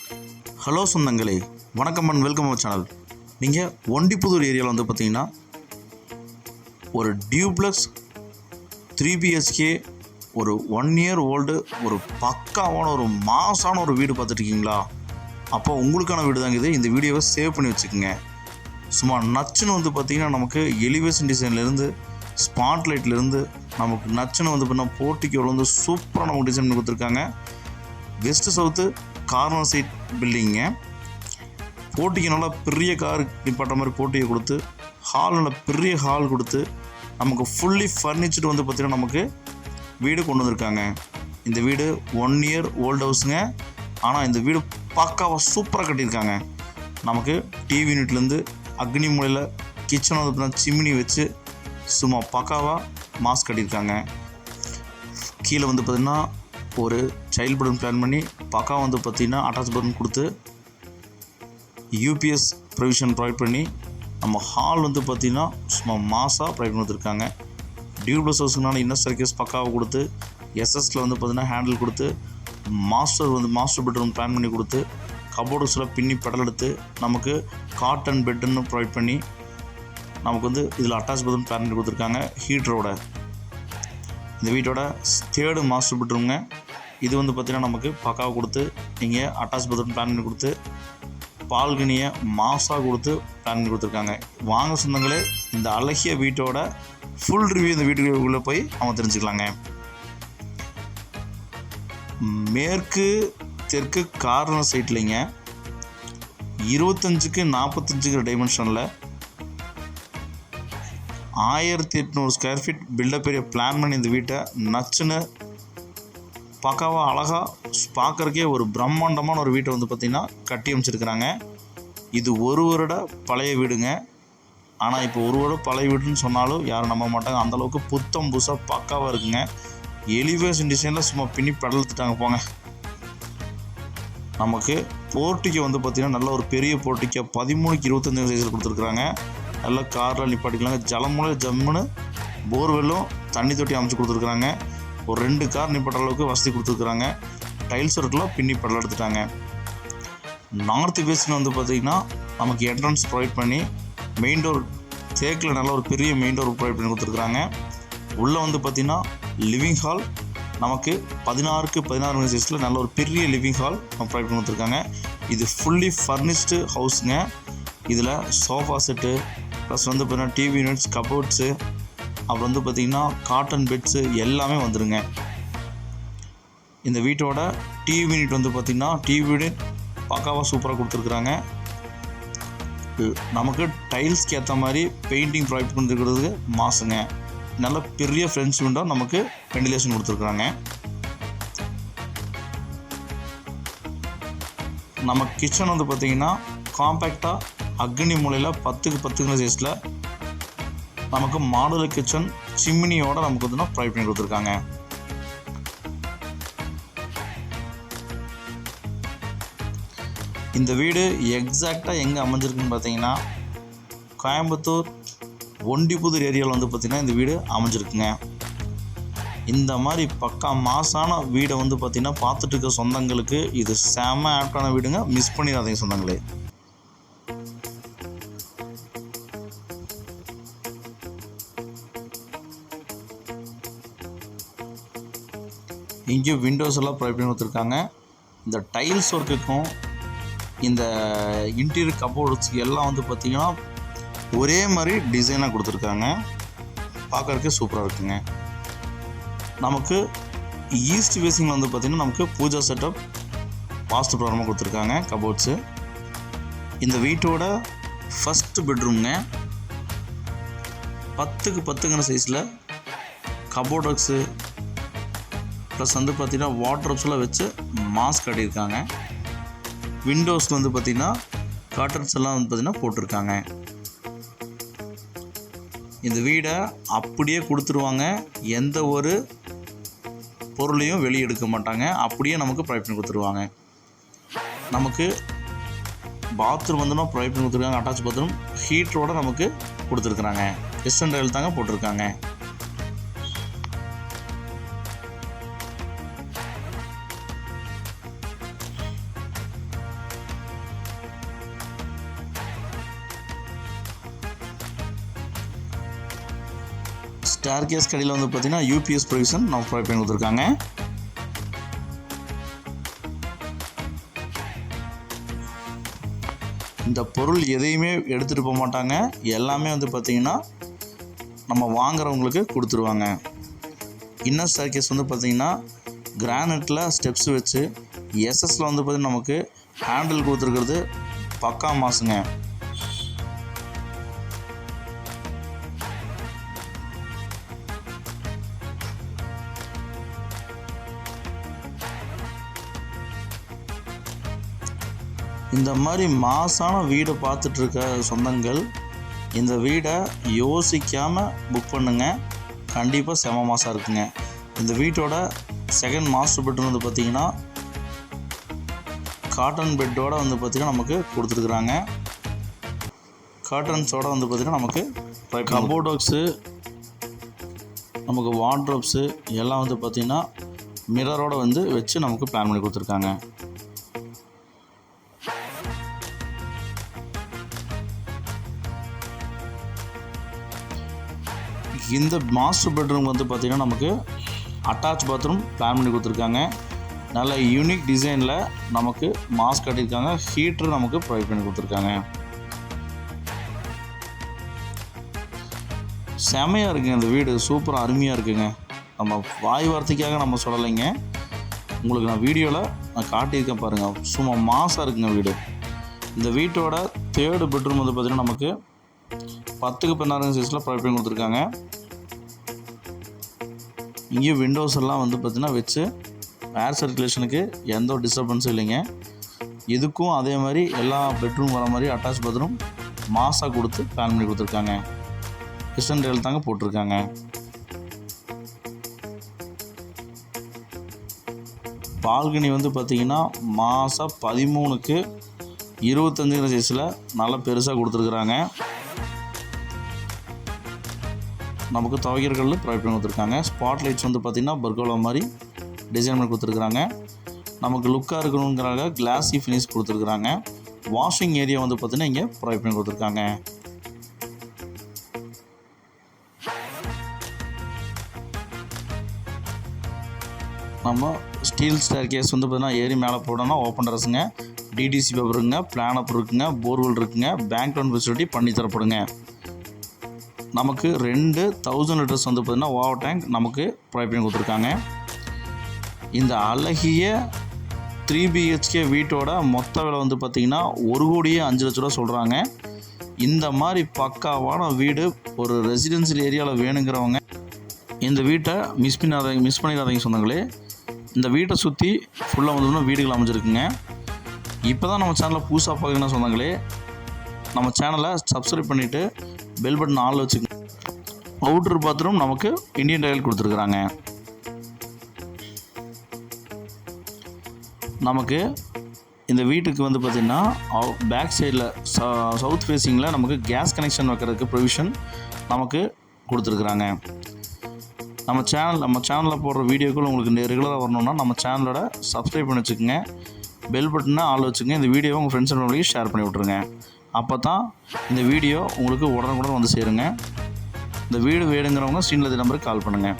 Hello சொந்தங்களே, வணக்கம் and welcome our channel. நீங்கள் ஒண்டிப்புதூர் ஏரியாவில் வந்து பார்த்தீங்கன்னா ஒரு டியூப்ளக்ஸ் 3 BHK ஒரு 1 year ஓல்டு ஒரு பக்காவான ஒரு மாசான ஒரு வீடு பார்த்துட்ருக்கீங்களா? அப்போ உங்களுக்கான வீடு தாங்க இது. இந்த வீடியோவை சேவ் பண்ணி வச்சுக்கோங்க. சும்மா நச்சுன்னு வந்து பார்த்திங்கன்னா நமக்கு எலிவேஷன் டிசைன்லேருந்து ஸ்பாட் லைட்லேருந்து நமக்கு நச்சுன்னு வந்து பார்த்தீங்கன்னா போர்ட்டிக்கோவில் வந்து சூப்பராக நமக்கு டிசைன் பண்ணி கொடுத்துருக்காங்க. வெஸ்ட்டு சவுத்து கார்னர் சைட் பில்டிங்க. போட்டிக்கு நல்லா பெரிய கார் நிப்பாட்ட மாதிரி போட்டியை கொடுத்து, ஹால் நல்லா பெரிய ஹால் கொடுத்து, நமக்கு ஃபுல்லி ஃபர்னிச்சர் வந்து பார்த்திங்கன்னா நமக்கு வீடு கொண்டு வந்திருக்காங்க. இந்த வீடு 1 year ஓல்டு ஹவுஸுங்க. ஆனால் இந்த வீடு பக்காவாக சூப்பராக கட்டியிருக்காங்க. நமக்கு டிவி யூனிட்லேருந்து அக்னி மூலையில் கிச்சன் வந்து பார்த்தீங்கன்னா சிம்னி வச்சு சும்மா பக்காவாக மாஸ் கட்டியிருக்காங்க. கீழே வந்து பார்த்திங்கன்னா ஒரு சைல்டு பெட்ரூம் பிளான் பண்ணி பக்கா வந்து பார்த்திங்கன்னா அட்டாச் பெட்ரூம் கொடுத்து யூபிஎஸ் ப்ரொவிஷன் ப்ரொவைட் பண்ணி நம்ம ஹால் வந்து பார்த்திங்கன்னா சும்மா மாஸாக ப்ரொவைட் கொடுத்துருக்காங்க. டியூப்ளஸ் ஹவுஸுக்குனால இன்னர் ஸ்டேர்கேஸ் பக்காவை கொடுத்து எஸ்எஸ்சில் வந்து பார்த்திங்கன்னா ஹேண்டில் கொடுத்து மாஸ்டர் பெட்ரூம் பிளான் பண்ணி கொடுத்து கபோர்ட்ஸில் பின்னி பெடல் எடுத்து நமக்கு காட்டன் பெட்டுன்னு ப்ரொவைட் பண்ணி நமக்கு வந்து இதில் அட்டாச் பெட்ரூம் பிளான் பண்ணி கொடுத்துருக்காங்க ஹீட்டரோட. இந்த வீட்டோட 3rd மாஸ்டர் பெட்ரூம்ங்க. இது வந்து பார்த்திங்கன்னா நமக்கு பக்காவை கொடுத்து நீங்கள் அட்டாச் பெட்ரூம் பிளான் பண்ணி கொடுத்து பால்கனியை மாஸாக கொடுத்து பிளான் பண்ணி கொடுத்துருக்காங்க. வாங்க சொந்தங்களே, இந்த அழகிய வீட்டோட ஃபுல் ரிவ்யூ இந்த வீட்டுக்குள்ளே போய் நம்ம தெரிஞ்சுக்கலாங்க. மேற்கு தெற்கு கார்னர் சைட்லிங்க 25x45 டைமென்ஷனில் 1800 square feet built up area plan பண்ணி இந்த வீட்டை நச்சுன்னு பக்காவாக அழகாக பார்க்குறக்கே ஒரு பிரம்மாண்டமான ஒரு வீட்டை வந்து பார்த்திங்கன்னா கட்டி அமைச்சிருக்கிறாங்க. இது ஒரு வருட பழைய வீடுங்க. ஆனால் இப்போ ஒரு வருட பழைய வீடுன்னு சொன்னாலும் யாரும் நம்ப மாட்டாங்க. அந்தளவுக்கு புத்தம் புதுசாக பக்காவாக இருக்குங்க. எலிவேஷன் டிசைனில் சும்மா பின்னி பெடல்த்துட்டாங்க போங்க. நமக்கு போர்ட்டிக்கை வந்து பார்த்திங்கன்னா நல்ல ஒரு பெரிய போர்ட்டிக்கை 13x25 சைஸில் கொடுத்துருக்குறாங்க. நல்லா காரில் நிப்பாட்டிக்கலாங்க. ஜலமுறை ஜம்முன்னு போர்வெல்லும் தண்ணி தொட்டி அமைச்சு கொடுத்துருக்குறாங்க. ஒரு 2 கார் நிப்பாட்டுற அளவுக்கு வசதி கொடுத்துருக்குறாங்க. டைல்ஸ் ஒர்க்கெலாம் பின்னி பெடல் எடுத்துட்டாங்க. நார்த் வெஸ்ட்னு வந்து பார்த்திங்கன்னா நமக்கு என்ட்ரன்ஸ் ப்ரொவைட் பண்ணி மெயின் டோர் தேக்கில் நல்ல ஒரு பெரிய மெயின் டோர் ப்ரொவைட் பண்ணி கொடுத்துருக்குறாங்க. உள்ளே வந்து பார்த்திங்கன்னா லிவிங் ஹால் நமக்கு 16x16 சைஸில் நல்ல ஒரு பெரிய லிவிங் ஹால் நம்ம ப்ரொவைட் பண்ணி கொடுத்துருக்காங்க. இது ஃபுல்லி ஃபர்னிஷ்டு ஹவுஸுங்க. இதில் சோஃபா செட்டு ப்ளஸ் வந்து பார்த்திங்கன்னா டிவி யூனிட்ஸ், கபோர்ட்ஸு, அப்புறம் வந்து பார்த்திங்கன்னா காட்டன் பெட்ஸு எல்லாமே வந்துடுங்க. இந்த வீட்டோட டிவி யூனிட் வந்து பார்த்திங்கன்னா டிவி யூனிட் பக்காவாக சூப்பராக கொடுத்துருக்குறாங்க. நமக்கு டைல்ஸ்க்கு ஏற்ற மாதிரி பெயிண்டிங் ப்ரொவைட் பண்ணிருக்கிறதுக்கு மாசுங்க. நல்ல பெரிய ஃப்ரெண்ட்ஸ் விண்டோ நமக்கு வெண்டிலேஷன் கொடுத்துருக்குறாங்க. நம்ம கிச்சன் வந்து பார்த்திங்கன்னா காம்பேக்டாக அக்னி மூலையில் 10x10 சைஸில் நமக்கு மாடுலர் கிச்சன் சிம்னியோட நமக்கு வந்து ப்ரொவைட் பண்ணி கொடுத்துருக்காங்க. இந்த வீடு எக்ஸாக்டாக எங்கே அமைஞ்சிருக்குன்னு பார்த்தீங்கன்னா கோயம்புத்தூர் ஒண்டிப்புதூர் ஏரியாவில் வந்து பார்த்திங்கன்னா இந்த வீடு அமைஞ்சிருக்குங்க. இந்த மாதிரி பக்கா மாசான வீடை வந்து பார்த்திங்கன்னா பார்த்துட்டு இருக்க சொந்தங்களுக்கு இது செம ஆப்டான வீடுங்க. மிஸ் பண்ணிடாதீங்க சொந்தங்களே. இங்கேயும் விண்டோஸ் எல்லாம் ப்ரொவைட் பண்ணி கொடுத்துருக்காங்க. இந்த டைல்ஸ் ஒர்க்குக்கும் இந்த இன்டீரியர் கபோர்ட்ஸுக்கு எல்லாம் வந்து பார்த்திங்கன்னா ஒரே மாதிரி டிசைனாக கொடுத்துருக்காங்க. பார்க்குறதுக்கே சூப்பராக இருக்குங்க. நமக்கு ஈஸ்ட் ஃபேஸிங்கில் வந்து பார்த்திங்கன்னா நமக்கு பூஜா செட்டப் வாஸ்து ப்ராப்ளமாக கொடுத்துருக்காங்க கபோர்ட்ஸு. இந்த வீட்டோட ஃபஸ்ட்டு பெட்ரூம்ங்க 10x10 சைஸில் கபோர்ட் ஒர்க்ஸு ப்ளஸ் வந்து பார்த்திங்கன்னா வாட்ரோப்ஸ்லாம் வச்சு மாஸ் கட்டியிருக்காங்க. விண்டோஸ்க்கு வந்து பார்த்திங்கன்னா கார்டன்ஸ் எல்லாம் வந்து பார்த்திங்கன்னா போட்டிருக்காங்க. இந்த வீடை அப்படியே கொடுத்துருவாங்க. எந்த ஒரு பொருளையும் வெளியே எடுக்க மாட்டாங்க. அப்படியே நமக்கு ப்ரொவைட் பண்ணி கொடுத்துருவாங்க. நமக்கு பாத்ரூம் வந்து ப்ரொவைட் பண்ணி கொடுத்துருக்காங்க. அட்டாச் பாத்ரூம் ஹீட்டரோட நமக்கு கொடுத்துருக்குறாங்க. எஸ்என் டைல் தாங்க போட்டிருக்காங்க. ஸ்டேர்கேஸ் கடையில் வந்து பார்த்திங்கன்னா யூபிஎஸ் ப்ரொவிஷன் நம்ம ப்ரொவைட் பண்ணி கொடுத்துருக்காங்க. இந்த பொருள் எதையுமே எடுத்துகிட்டு போக மாட்டாங்க. எல்லாமே வந்து பார்த்திங்கன்னா நம்ம வாங்குறவங்களுக்கு கொடுத்துருவாங்க. இன்னர் ஸ்டேர்கேஸ் வந்து பார்த்திங்கன்னா கிரானைட்டில் ஸ்டெப்ஸ் வச்சு எஸ்எஸில் வந்து பார்த்திங்கன்னா நமக்கு ஹேண்டில் கொடுத்துருக்கிறது பக்கா மாசுங்க. இந்த மாதிரி மாசான வீடை பார்த்துட்ருக்க சொந்தங்கள் இந்த வீடை யோசிக்காமல் புக் பண்ணுங்கள். கண்டிப்பாக செம மாசாக இருக்குங்க. இந்த வீட்டோட செகண்ட் மாஸ்டர் பெட்ரூம் வந்து பார்த்திங்கன்னா காட்டன் பெட்டோடு வந்து பார்த்திங்கன்னா நமக்கு கொடுத்துருக்குறாங்க. காட்டன்ஸோடு வந்து பார்த்திங்கன்னா நமக்கு கபோர்ட்ஸு, நமக்கு வார்ட்ரோப்ஸு எல்லாம் வந்து பார்த்திங்கன்னா மிரரோடு வந்து வச்சு நமக்கு பிளான் பண்ணி கொடுத்துருக்காங்க. இந்த மாஸ்டர் பெட்ரூம் வந்து பார்த்திங்கன்னா நமக்கு அட்டாச் பாத்ரூம் பிளான் பண்ணி கொடுத்துருக்காங்க. நல்ல யூனிக் டிசைனில் நமக்கு மாஸ் கட்டியிருக்காங்க. ஹீட்டர் நமக்கு ப்ரொவைட் பண்ணி கொடுத்துருக்காங்க. செமையாக இருக்குங்க. இந்த வீடு சூப்பராக அருமையாக இருக்குங்க. நம்ம வாய் வார்த்தைக்காக நம்ம சொல்லலைங்க, உங்களுக்கு நான் வீடியோவில் நான் காட்டியிருக்கேன் பாருங்கள். சும்மா மாசாக இருக்குங்க வீடு. இந்த வீட்டோட தேர்டு பெட்ரூம் வந்து பார்த்திங்கன்னா நமக்கு 10x16 சைஸில் ப்ரொவைட் பண்ணி கொடுத்துருக்காங்க. இங்கே விண்டோஸ் எல்லாம் வந்து பார்த்திங்கன்னா வச்சு ஏர் சர்க்குலேஷனுக்கு எந்த ஒரு டிஸ்டர்பன்ஸும் இல்லைங்க. இதுக்கும் அதே மாதிரி எல்லா பெட்ரூம் வர மாதிரி அட்டாச் பாத்ரூம் மாசாக கொடுத்து பிளான் பண்ணி கொடுத்துருக்காங்க. கிச்சன் ரயில் தாங்க போட்டிருக்காங்க. பால்கனி வந்து பார்த்திங்கன்னா மாதம் 13x25 சைஸில் நல்லா பெருசாக கொடுத்துருக்குறாங்க. நமக்கு துவைக்கிறக்கல் ப்ரொவைட் பண்ணி கொடுத்துருக்காங்க. ஸ்பாட் லைட்ஸ் வந்து பார்த்திங்கன்னா பர்கோலா மாதிரி டிசைன் பண்ணி கொடுத்துருக்குறாங்க. நமக்கு லுக்காக இருக்கணுங்கிறாங்க கிளாஸி ஃபினிஷ் கொடுத்துருக்குறாங்க. வாஷிங் ஏரியா வந்து பார்த்திங்கன்னா இங்கே ப்ரொவைட் பண்ணி கொடுத்துருக்காங்க. நம்ம ஸ்டீல் ஸ்டேர் கேஸ் வந்து பார்த்திங்கன்னா ஏறி மேலே போடணும்னா ஓப்பன் டெரஸுங்க, டிடிசி பேப்பர் இருக்குங்க, பிளான் அப் இருக்குங்க, போர்வெல் இருக்குங்க, பேங்க் லோன் ஃபெசிலிட்டி பண்ணி தரப்படுங்க. நமக்கு 2000 லிட்டர்ஸ் வந்து பார்த்திங்கன்னா வாட்டர் டேங்க் நமக்கு ப்ரொவைட் பண்ணி கொடுத்துருக்காங்க. இந்த அழகிய 3 BHK வீட்டோட மொத்த விலை வந்து பார்த்திங்கன்னா 1,05,00,000 சொல்கிறாங்க. இந்த மாதிரி பக்காவான வீடு ஒரு ரெசிடென்சியல் ஏரியாவில் வேணுங்கிறவங்க இந்த வீட்டை மிஸ் பண்ணிடாதீங்க சொந்தங்களே. இந்த வீட்டை சுற்றி ஃபுல்லாக வந்து வீடுகள் அமைஞ்சிருக்குங்க. இப்போ தான் நம்ம சேனலை புதுசாக பார்க்குறேன்னா சொந்தங்களே, நம்ம சேனலை சப்ஸ்கிரைப் பண்ணிவிட்டு பெல் பட்டன் ஆல் வச்சுக்கோங்க. அவுட்டர் பாத்ரூம் நமக்கு இந்தியன் டைல் கொடுத்துருக்குறாங்க. நமக்கு இந்த வீட்டுக்கு வந்து பார்த்திங்கன்னா பேக் சைடில் சவுத் ஃபேஸிங்கில் நமக்கு கேஸ் கனெக்ஷன் வைக்கிறதுக்கு ப்ரொவிஷன் நமக்கு கொடுத்துருக்குறாங்க. நம்ம சேனலில் போடுற வீடியோக்கள் உங்களுக்கு ரெகுலராக வரணுன்னா நம்ம சேனலோட சப்ஸ்கிரைப் பண்ணி வச்சுக்கோங்க. பெல் பட்டனை ஆள் வச்சுக்கோங்க. இந்த வீடியோவை உங்கள் ஃப்ரெண்ட்ஸ் அண்ட் ஃபேமிலிக்கு ஷேர் பண்ணி விட்ருங்க. அப்போ தான் இந்த வீடியோ உங்களுக்கு உடனுக்குடன் வந்து சேருங்க. இந்த வீடு வேணுங்கிறவங்க ஸ்க்ரீனில் நம்பருக்கு கால் பண்ணுங்கள்.